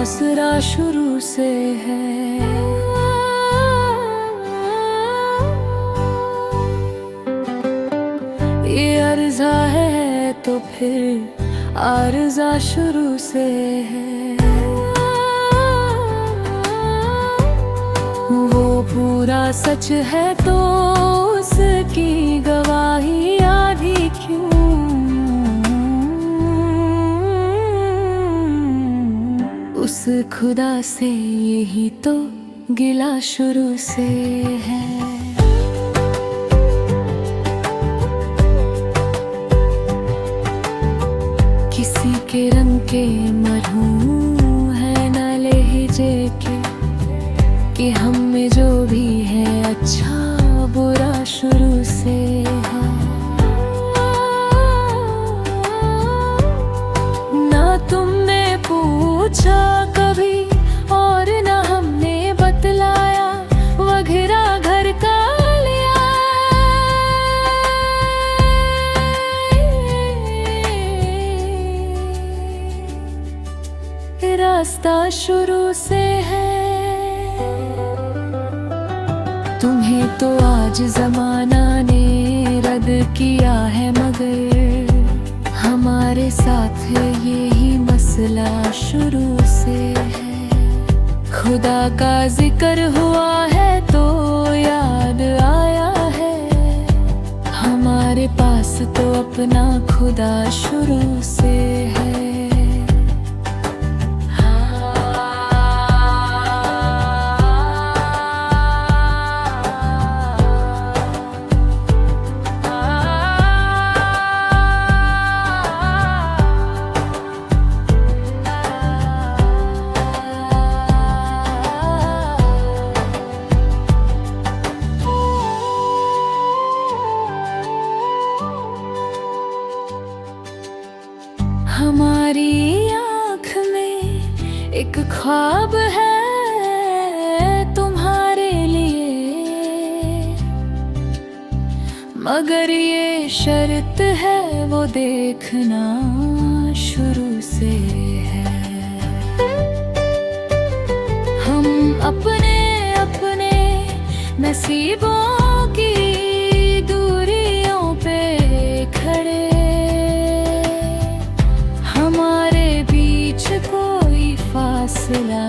आसरा शुरू से है। ये अर्जा है तो फिर आरज़ा शुरू से है। वो पूरा सच है तो उसकी गवाही आधी क्यों। उस खुदा से यही तो गिला शुरू से है। किसी के रंग के मरहूम है न लहजे के, कि हम में जो भी है अच्छा बुरा शुरू से है। ना तुमने पूछा कभी और ना हमने बतलाया, वगैरह घर का लिया। रास्ता शुरू से है। तुम्हें तो आज जमाना ने रद्द किया है, मगर हमारे साथ यही मसला शुरू से है। खुदा का जिक्र हुआ है तो याद आया है, हमारे पास तो अपना खुदा शुरू से है। हमारी आँख में एक ख्वाब है तुम्हारे लिए, मगर ये शर्त है वो देखना शुरू से है। हम अपने अपने नसीबों की दूरियों पे खड़े, हमारे बीच कोई फासला